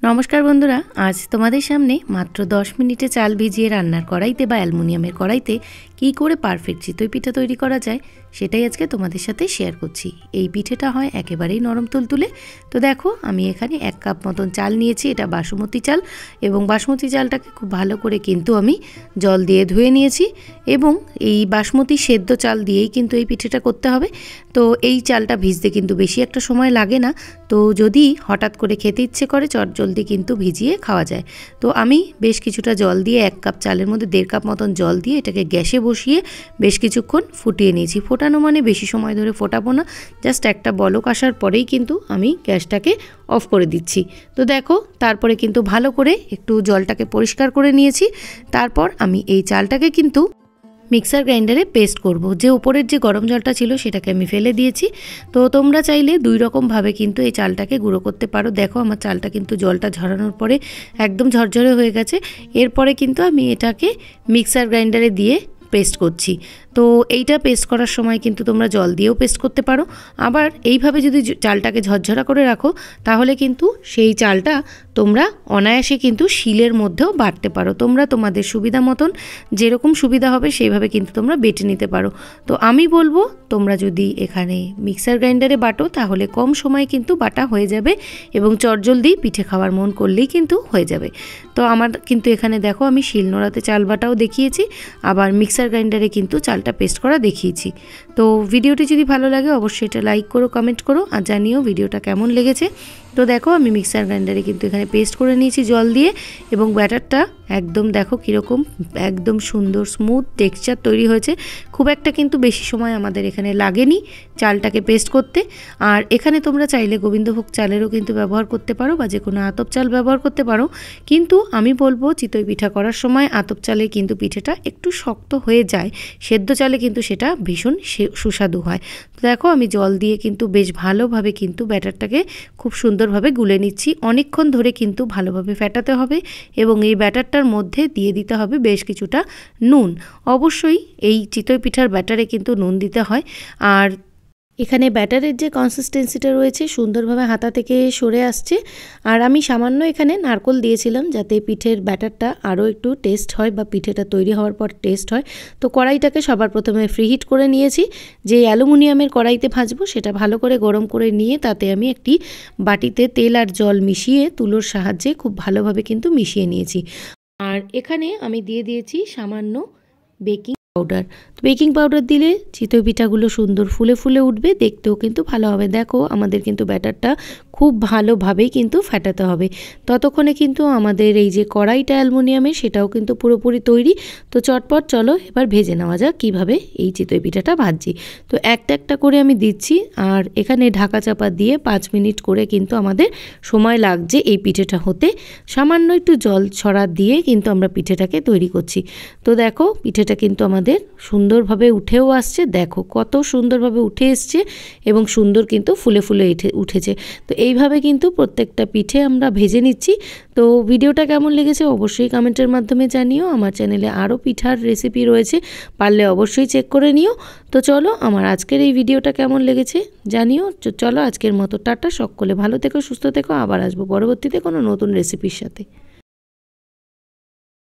नमस्कार बंधुरा आज तुम्हारे सामने मात्र 10 मिनिटे चाल भिजिए रान्नार कड़ाईते बा अ্যালুমিনিয়ামের कड़ाईते की करे पारफेक्ट चितई पिठा तैरी करा जाए सेटाई आजके तुम्हादेर साथे शेयर करछि। এই পিঠেটা হয় একেবারেই নরম তুলতুলে। তো দেখো আমি এখানে 1 কাপ মতন চাল নিয়েছি, এটা বাসমতি চাল এবং বাসমতি চালটাকে খুব ভালো করে কিন্তু আমি জল দিয়ে ধুয়ে নিয়েছি এবং এই বাসমতি সেদ্ধ চাল দিয়েই কিন্তু এই পিঠেটা করতে হবে। তো এই চালটা ভিজতে কিন্তু বেশি একটা সময় লাগে না, তো যদি হঠাৎ করে খেতে ইচ্ছে করে চটজলদি কিন্তু ভিজিয়ে খাওয়া যায়। তো আমি বেশ কিছুটা জল দিয়ে 1 কাপ চালের মধ্যে 1.5 কাপ মতন জল দিয়ে এটাকে গ্যাসে বসিয়ে বেশ কিছুক্ষণ ফুটিয়ে নিয়েছি। ফোটানো মানে বেশি সময় ধরে ফোটাবো না, জাস্ট একটা বলক আসার পরেই কিন্তু আমি গ্যাসটাকে অফ করে দিচ্ছি। তো দেখো তারপরে কিন্তু ভালো করে একটু জলটাকে পরিষ্কার করে নিয়েছি। তারপর আমি এই চালটাকে কিন্তু মিক্সার গ্রাইন্ডারে পেস্ট করব। যে উপরের যে গরম জলটা ছিল সেটাকে আমি ফেলে দিয়েছি। তো তোমরা চাইলে দুই রকম ভাবে কিন্তু এই চালটাকে গুঁড়ো করতে পারো। দেখো আমার চালটা কিন্তু জলটা ঝরানোর পরে একদম ঝরঝরে হয়ে গেছে। এরপরে কিন্তু আমি এটাকে মিক্সার গ্রাইন্ডারে দিয়ে পেস্ট করছি। তো এইটা পেস্ট করার সময় কিন্তু তোমরা জল দিয়েও পেস্ট করতে পারো, আবার এইভাবে যদি চালটাকে ঝরঝরা করে রাখো তাহলে কিন্তু সেই চালটা তোমরা অনায়াসে কিন্তু শিলের মধ্যেও বাটতে পারো। তোমরা তোমাদের সুবিধা মতন যেরকম সুবিধা হবে সেইভাবে কিন্তু তোমরা বেটে নিতে পারো। তো আমি বলবো তোমরা যদি এখানে মিক্সার গ্রাইন্ডারে বাটো তাহলে কম সময়ে কিন্তু বাটা হয়ে যাবে এবং চটজলদি পিঠে খাওয়ার মন করলেই কিন্তু হয়ে যাবে। তো আমার কিন্তু এখানে দেখো আমি শিলনোড়াতে চাল বাটাও দেখিয়েছি, আবার মিক্সার গ্রাইন্ডারে কিন্তু চালটা পেস্ট করা দেখিয়েছি। তো ভিডিওটি যদি ভালো লাগে অবশ্যই এটা লাইক করো, কমেন্ট করো আর জানিও ভিডিওটা কেমন লেগেছে। তো দেখো আমি মিক্সার গ্রাইন্ডারে কিন্তু এখানে পেস্ট করে নিয়েছি জল দিয়ে এবং ব্যাটারটা একদম দেখো কীরকম একদম সুন্দর স্মুথ টেক্সচার তৈরি হয়েছে। খুব একটা কিন্তু বেশি সময় আমাদের এখানে লাগেনি চালটাকে পেস্ট করতে। আর এখানে তোমরা চাইলে গোবিন্দভোগ চালেরও কিন্তু ব্যবহার করতে পারো বা যে কোনো আতপ চাল ব্যবহার করতে পারো, কিন্তু আমি বলবো চিতই পিঠা করার সময় আতপ চালে কিন্তু পিঠেটা একটু শক্ত হয়ে যায়, সেদ্ধ চালে কিন্তু সেটা ভীষণ সুস্বাদু হয়। তো দেখো আমি জল দিয়ে কিন্তু বেশ ভালোভাবে কিন্তু ব্যাটারটাকে খুব সুন্দরভাবে গুলে নিচ্ছি। অনেকক্ষণ ধরে কিন্তু ভালোভাবে ফেটাতে হবে এবং এই ব্যাটারটার মধ্যে দিয়ে দিতে হবে বেশ কিছুটা নুন। অবশ্যই এই চিতই পিঠার ব্যাটারে কিন্তু নুন দিতে হয়। আর এখানে ব্যাটারের যে কনসিস্টেন্সিটা রয়েছে সুন্দরভাবে হাতা থেকে সরে আসছে। আর আমি সামান্য এখানে নারকেল দিয়েছিলাম যাতে পিঠের ব্যাটারটা আরও একটু টেস্ট হয় বা পিঠেটা তৈরি হওয়ার পর টেস্ট হয়। তো কড়াইটাকে সবার প্রথমে ফ্রিহিট করে নিয়েছি। যে অ্যালুমিনিয়ামের কড়াইতে ভাজবো সেটা ভালো করে গরম করে নিয়ে তাতে আমি একটি বাটিতে তেল আর জল মিশিয়ে তুলোর সাহায্যে খুব ভালোভাবে কিন্তু মিশিয়ে নিয়েছি। আর এখানে আমি দিয়ে দিয়েছি সামান্য বেকিং পাউডার। তো বেকিং পাউডার দিলে চিতই পিঠাগুলো সুন্দর ফুলে ফুলে উঠবে, দেখতেও কিন্তু ভালো হবে। দেখো আমাদের কিন্তু ব্যাটারটা খুব ভালোভাবেই কিন্তু ফেটাতে হবে। ততক্ষণে কিন্তু আমাদের এই যে কড়াইটা অ্যালুমিনিয়ামের সেটাও কিন্তু পুরোপুরি তৈরি। তো চটপট চলো এবার ভেজে নেওয়া যাক কীভাবে এই চিতই পিঠাটা ভাজছি। তো একটা একটা করে আমি দিচ্ছি আর এখানে ঢাকা চাপা দিয়ে 5 মিনিট করে কিন্তু আমাদের সময় লাগছে এই পিঠেটা হতে। সামান্য একটু জল ছড়া দিয়ে কিন্তু আমরা পিঠেটাকে তৈরি করছি। তো দেখো পিঠেটা কিন্তু আমাদের সুন্দরভাবে উঠেও আসছে, দেখো কত সুন্দরভাবে উঠে এসছে এবং সুন্দর কিন্তু ফুলে ফুলে উঠেছে। তো এইভাবে কিন্তু প্রত্যেকটা পিঠে আমরা ভেজে নিচ্ছি। তো ভিডিওটা কেমন লেগেছে অবশ্যই কমেন্টের মাধ্যমে জানিও। আমার চ্যানেলে আরও পিঠার রেসিপি রয়েছে, পারলে অবশ্যই চেক করে নিও। তো চলো আমার আজকের এই ভিডিওটা কেমন লেগেছে জানিও। চলো আজকের মতো টাটা, সকলে ভালো থেকো, সুস্থ থেকো, আবার আসবো পরবর্তীতে কোনো নতুন রেসিপির সাথে।